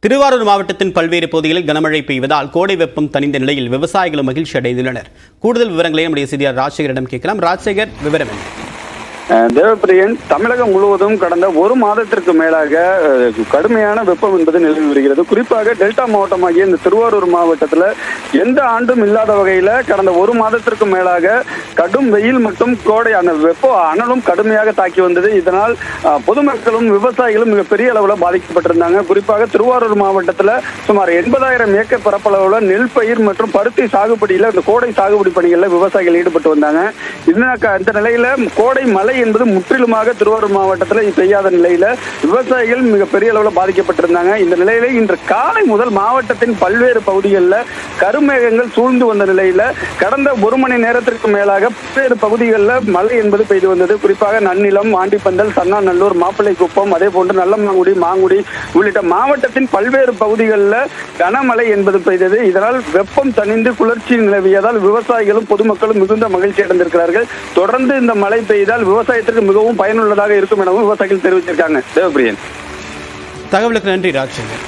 திருவாரூர் மாவட்டத்தின் பல்வேறு பகுதிகளில் கனமழை பெய்வதால் கோடை வெப்பம் தணிந்த நிலையில் விவசாயிகளும் மகிழ்ச்சி அடைந்துள்ளனர். கூடுதல் விவரங்களை நம்முடைய செய்தியாளர் ராஜசேகரிடம் கேட்கலாம். ராஜசேகர், விவரம் என்ன? தேவப்பிரியன், தமிழகம் முழுவதும் கடந்த ஒரு மாதத்திற்கு மேலாக கடுமையான வெப்பம் என்பது நிலவி வருகிறது. குறிப்பாக டெல்டா மாவட்டமாகிய இந்த திருவாரூர் மாவட்டத்தில் எந்த ஆண்டும் இல்லாத வகையில் கடந்த ஒரு மாதத்திற்கு மேலாக கடும் வெயில் மற்றும் கோடை அந்த வெப்ப அனலும் கடுமையாக தாக்கி வந்தது. இதனால் பொதுமக்களும் விவசாயிகளும் மிகப்பெரிய அளவில் பாதிக்கப்பட்டிருந்தாங்க. குறிப்பாக திருவாரூர் மாவட்டத்தில் சுமார் 80,000 ஏக்கர் பரப்பளவில் நெல் பயிர் மற்றும் பருத்தி சாகுபடியில் இந்த கோடை சாகுபடி பணிகளில் விவசாயிகள் ஈடுபட்டு வந்தாங்க. இந்த நிலையில கோடை மழை என்பது முற்றிலுமாக திருவாரூர் மாவட்டத்தில் பெய்யாத நிலையில விவசாயிகள் மிகப்பெரிய அளவில் பாதிக்கப்பட்டிருந்தாங்க. இந்த நிலையில இன்று காலை முதல் மாவட்டத்தின் பல்வேறு பகுதிகளில் கருமேகங்கள் சூழ்ந்து வந்த நிலையில கடந்த ஒரு மணி நேரத்திற்கு மேலாக பல்வேறு பகுதிகளில் மழை என்பது பெய்து வந்தது. குறிப்பாக நன்னிலம், ஆண்டிப்பந்தல், சன்னாநல்லூர், மாப்பிள்ளைக்குப்பம், அதே போன்று நல்லமாங்குடி, மாங்குடி உள்ளிட்ட மாவட்டத்தின் பல்வேறு பகுதிகளில் கனமழை என்பது பெய்தது. இதனால் வெப்பம் தணிந்து குளிர்ச்சி நிலவியதால் விவசாயிகளும் பொதுமக்களும் மிகுந்த மகிழ்ச்சி அடைந்திருக்கிறார்கள். தொடர்ந்து இந்த மழை பெய்தால் விவசாயத்திற்கு மிகவும் பயனுள்ளதாக இருக்கும் எனவும் விவசாயிகள் தெரிவித்திருக்காங்க. தேவப்பிரியன், தகவலுக்கு நன்றி ராஜசேகர்.